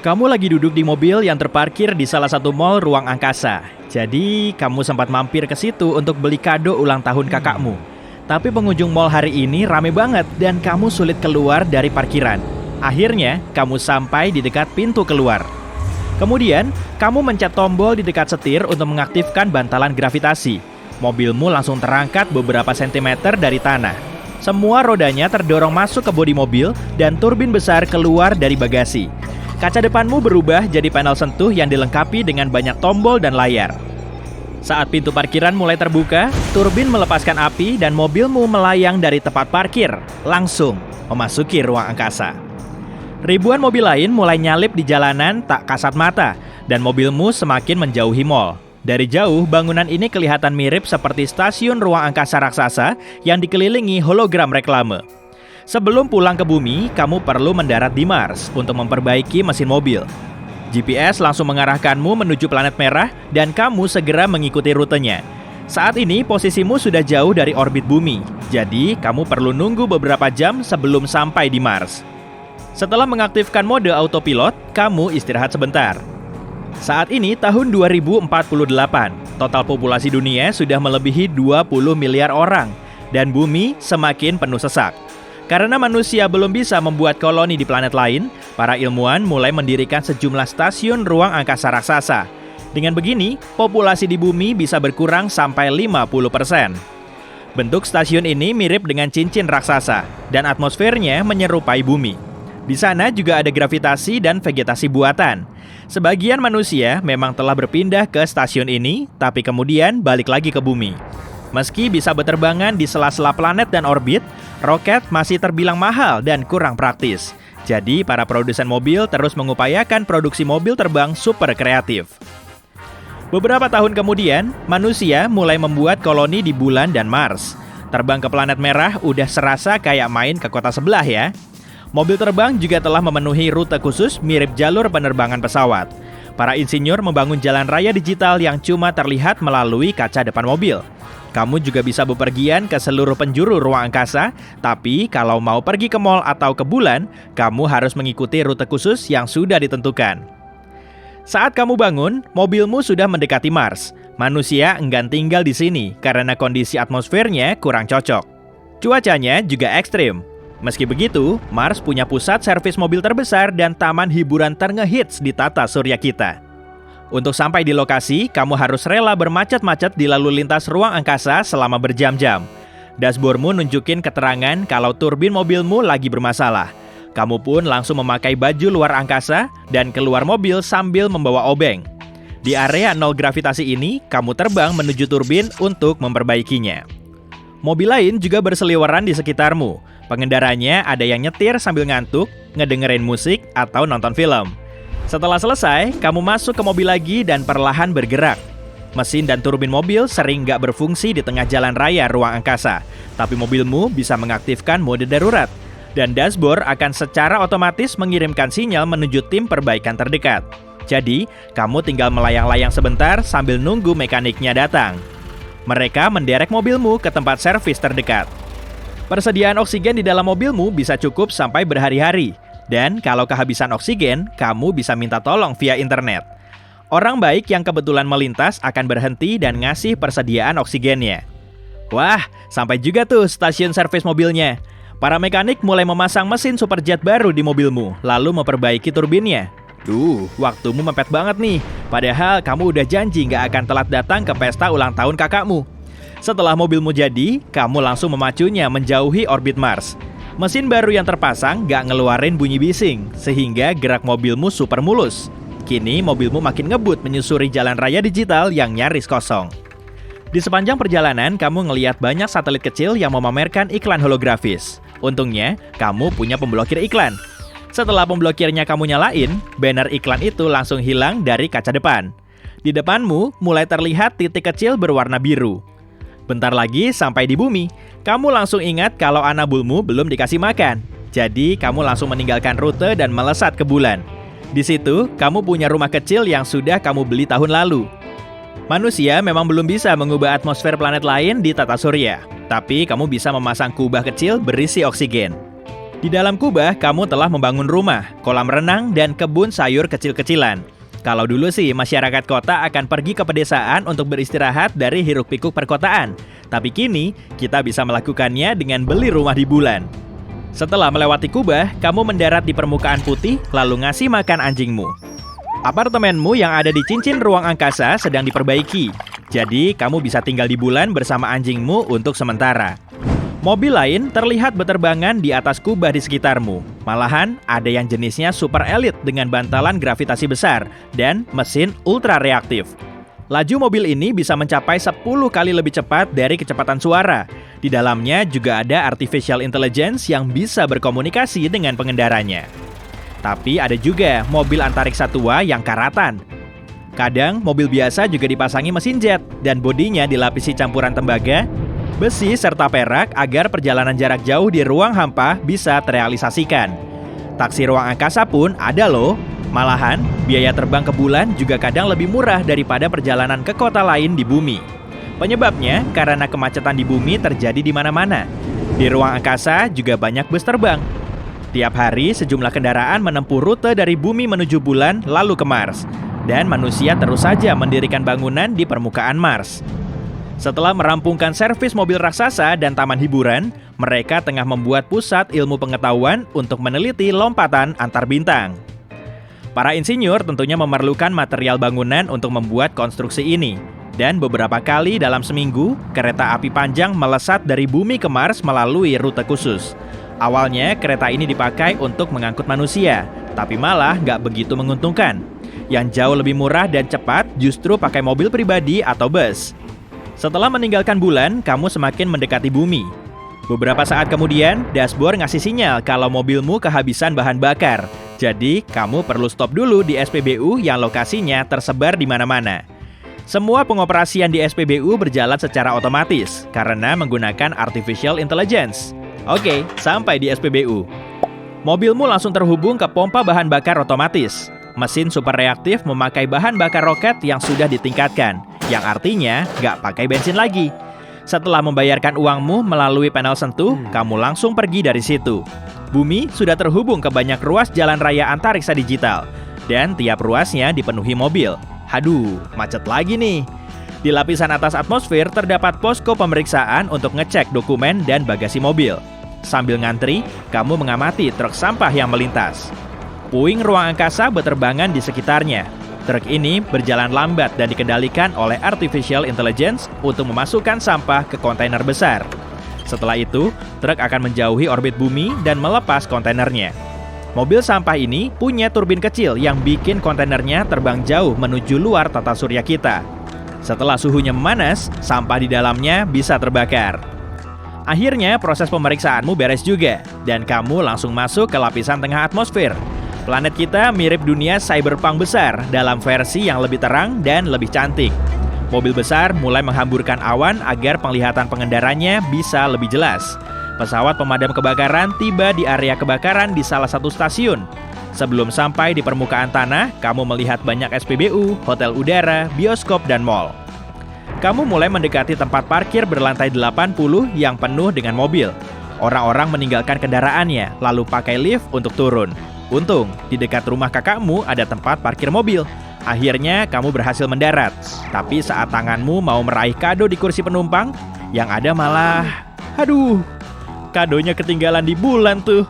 Kamu lagi duduk di mobil yang terparkir di salah satu mall ruang angkasa. Jadi, kamu sempat mampir ke situ untuk beli kado ulang tahun kakakmu. Tapi pengunjung mall hari ini rame banget dan kamu sulit keluar dari parkiran. Akhirnya, kamu sampai di dekat pintu keluar. Kemudian, kamu mencet tombol di dekat setir untuk mengaktifkan bantalan gravitasi. Mobilmu langsung terangkat beberapa sentimeter dari tanah. Semua rodanya terdorong masuk ke bodi mobil dan turbin besar keluar dari bagasi. Kaca depanmu berubah jadi panel sentuh yang dilengkapi dengan banyak tombol dan layar. Saat pintu parkiran mulai terbuka, turbin melepaskan api dan mobilmu melayang dari tempat parkir, langsung memasuki ruang angkasa. Ribuan mobil lain mulai nyalip di jalanan tak kasat mata, dan mobilmu semakin menjauhi mall. Dari jauh, bangunan ini kelihatan mirip seperti stasiun ruang angkasa raksasa yang dikelilingi hologram reklame. Sebelum pulang ke bumi, kamu perlu mendarat di Mars untuk memperbaiki mesin mobil. GPS langsung mengarahkanmu menuju planet merah dan kamu segera mengikuti rutenya. Saat ini posisimu sudah jauh dari orbit bumi, jadi kamu perlu nunggu beberapa jam sebelum sampai di Mars. Setelah mengaktifkan mode autopilot, kamu istirahat sebentar. Saat ini tahun 2048, total populasi dunia sudah melebihi 20 miliar orang dan bumi semakin penuh sesak. Karena manusia belum bisa membuat koloni di planet lain, para ilmuwan mulai mendirikan sejumlah stasiun ruang angkasa raksasa. Dengan begini, populasi di bumi bisa berkurang sampai 50%. Bentuk stasiun ini mirip dengan cincin raksasa, dan atmosfernya menyerupai bumi. Di sana juga ada gravitasi dan vegetasi buatan. Sebagian manusia memang telah berpindah ke stasiun ini, tapi kemudian balik lagi ke bumi. Meski bisa berterbangan di sela-sela planet dan orbit, roket masih terbilang mahal dan kurang praktis. Jadi, para produsen mobil terus mengupayakan produksi mobil terbang super kreatif. Beberapa tahun kemudian, manusia mulai membuat koloni di bulan dan Mars. Terbang ke planet merah udah serasa kayak main ke kota sebelah ya. Mobil terbang juga telah memenuhi rute khusus mirip jalur penerbangan pesawat. Para insinyur membangun jalan raya digital yang cuma terlihat melalui kaca depan mobil. Kamu juga bisa bepergian ke seluruh penjuru ruang angkasa, tapi kalau mau pergi ke mall atau ke bulan, kamu harus mengikuti rute khusus yang sudah ditentukan. Saat kamu bangun, mobilmu sudah mendekati Mars. Manusia enggan tinggal di sini karena kondisi atmosfernya kurang cocok. Cuacanya juga ekstrim. Meski begitu, Mars punya pusat servis mobil terbesar dan taman hiburan ternge-hits di tata surya kita. Untuk sampai di lokasi, kamu harus rela bermacet-macet di lalu lintas ruang angkasa selama berjam-jam. Dashboardmu nunjukin keterangan kalau turbin mobilmu lagi bermasalah. Kamu pun langsung memakai baju luar angkasa dan keluar mobil sambil membawa obeng. Di area nol gravitasi ini, kamu terbang menuju turbin untuk memperbaikinya. Mobil lain juga berseliweran di sekitarmu. Pengendaranya ada yang nyetir sambil ngantuk, ngedengerin musik, atau nonton film. Setelah selesai, kamu masuk ke mobil lagi dan perlahan bergerak. Mesin dan turbin mobil sering nggak berfungsi di tengah jalan raya ruang angkasa, tapi mobilmu bisa mengaktifkan mode darurat. Dan dashboard akan secara otomatis mengirimkan sinyal menuju tim perbaikan terdekat. Jadi, kamu tinggal melayang-layang sebentar sambil nunggu mekaniknya datang. Mereka menderek mobilmu ke tempat servis terdekat. Persediaan oksigen di dalam mobilmu bisa cukup sampai berhari-hari. Dan kalau kehabisan oksigen, kamu bisa minta tolong via internet. Orang baik yang kebetulan melintas akan berhenti dan ngasih persediaan oksigennya. Wah, sampai juga tuh stasiun servis mobilnya. Para mekanik mulai memasang mesin superjet baru di mobilmu, lalu memperbaiki turbinnya. Duh, waktumu mepet banget nih. Padahal kamu udah janji nggak akan telat datang ke pesta ulang tahun kakakmu. Setelah mobilmu jadi, kamu langsung memacunya menjauhi orbit Mars. Mesin baru yang terpasang nggak ngeluarin bunyi bising, sehingga gerak mobilmu super mulus. Kini mobilmu makin ngebut menyusuri jalan raya digital yang nyaris kosong. Di sepanjang perjalanan, kamu ngelihat banyak satelit kecil yang memamerkan iklan holografis. Untungnya, kamu punya pemblokir iklan. Setelah pemblokirnya kamu nyalain, banner iklan itu langsung hilang dari kaca depan. Di depanmu mulai terlihat titik kecil berwarna biru. Bentar lagi sampai di bumi, kamu langsung ingat kalau anabulmu belum dikasih makan. Jadi, kamu langsung meninggalkan rute dan melesat ke bulan. Di situ, kamu punya rumah kecil yang sudah kamu beli tahun lalu. Manusia memang belum bisa mengubah atmosfer planet lain di tata surya, tapi kamu bisa memasang kubah kecil berisi oksigen. Di dalam kubah, kamu telah membangun rumah, kolam renang, dan kebun sayur kecil-kecilan. Kalau dulu sih, masyarakat kota akan pergi ke pedesaan untuk beristirahat dari hiruk-pikuk perkotaan. Tapi kini, kita bisa melakukannya dengan beli rumah di bulan. Setelah melewati kubah, kamu mendarat di permukaan putih, lalu ngasih makan anjingmu. Apartemenmu yang ada di cincin ruang angkasa sedang diperbaiki. Jadi, kamu bisa tinggal di bulan bersama anjingmu untuk sementara. Mobil lain terlihat berterbangan di atas kubah di sekitarmu. Malahan, ada yang jenisnya super elit dengan bantalan gravitasi besar dan mesin ultra reaktif. Laju mobil ini bisa mencapai 10 kali lebih cepat dari kecepatan suara. Di dalamnya juga ada artificial intelligence yang bisa berkomunikasi dengan pengendaranya. Tapi ada juga mobil antariksa tua yang karatan. Kadang, mobil biasa juga dipasangi mesin jet dan bodinya dilapisi campuran tembaga, besi, serta perak agar perjalanan jarak jauh di ruang hampa bisa terrealisasikan. Taksi ruang angkasa pun ada loh. Malahan, biaya terbang ke bulan juga kadang lebih murah daripada perjalanan ke kota lain di bumi. Penyebabnya karena kemacetan di bumi terjadi di mana-mana. Di ruang angkasa juga banyak bus terbang. Tiap hari sejumlah kendaraan menempuh rute dari bumi menuju bulan lalu ke Mars. Dan manusia terus saja mendirikan bangunan di permukaan Mars. Setelah merampungkan servis mobil raksasa dan taman hiburan, mereka tengah membuat pusat ilmu pengetahuan untuk meneliti lompatan antar bintang. Para insinyur tentunya memerlukan material bangunan untuk membuat konstruksi ini. Dan beberapa kali dalam seminggu, kereta api panjang melesat dari bumi ke Mars melalui rute khusus. Awalnya, kereta ini dipakai untuk mengangkut manusia, tapi malah nggak begitu menguntungkan. Yang jauh lebih murah dan cepat justru pakai mobil pribadi atau bus. Setelah meninggalkan bulan, kamu semakin mendekati bumi. Beberapa saat kemudian, dashboard ngasih sinyal kalau mobilmu kehabisan bahan bakar. Jadi, kamu perlu stop dulu di SPBU yang lokasinya tersebar di mana-mana. Semua pengoperasian di SPBU berjalan secara otomatis karena menggunakan artificial intelligence. Oke, sampai di SPBU. Mobilmu langsung terhubung ke pompa bahan bakar otomatis. Mesin super reaktif memakai bahan bakar roket yang sudah ditingkatkan, yang artinya nggak pakai bensin lagi. Setelah membayarkan uangmu melalui panel sentuh, kamu langsung pergi dari situ. Bumi sudah terhubung ke banyak ruas jalan raya antariksa digital, dan tiap ruasnya dipenuhi mobil. Haduh, macet lagi nih. Di lapisan atas atmosfer terdapat posko pemeriksaan untuk ngecek dokumen dan bagasi mobil. Sambil ngantri, kamu mengamati truk sampah yang melintas. Puing ruang angkasa berterbangan di sekitarnya. Truk ini berjalan lambat dan dikendalikan oleh artificial intelligence untuk memasukkan sampah ke kontainer besar. Setelah itu, truk akan menjauhi orbit bumi dan melepas kontainernya. Mobil sampah ini punya turbin kecil yang bikin kontainernya terbang jauh menuju luar tata surya kita. Setelah suhunya memanas, sampah di dalamnya bisa terbakar. Akhirnya, proses pemeriksaanmu beres juga, dan kamu langsung masuk ke lapisan tengah atmosfer. Planet kita mirip dunia cyberpunk besar dalam versi yang lebih terang dan lebih cantik. Mobil besar mulai menghamburkan awan agar penglihatan pengendaranya bisa lebih jelas. Pesawat pemadam kebakaran tiba di area kebakaran di salah satu stasiun. Sebelum sampai di permukaan tanah, kamu melihat banyak SPBU, hotel udara, bioskop, dan mall. Kamu mulai mendekati tempat parkir berlantai 80 yang penuh dengan mobil. Orang-orang meninggalkan kendaraannya, lalu pakai lift untuk turun. Untung, di dekat rumah kakakmu ada tempat parkir mobil. Akhirnya, kamu berhasil mendarat. Tapi saat tanganmu mau meraih kado di kursi penumpang, yang ada malah... Aduh, kadonya ketinggalan di bulan tuh.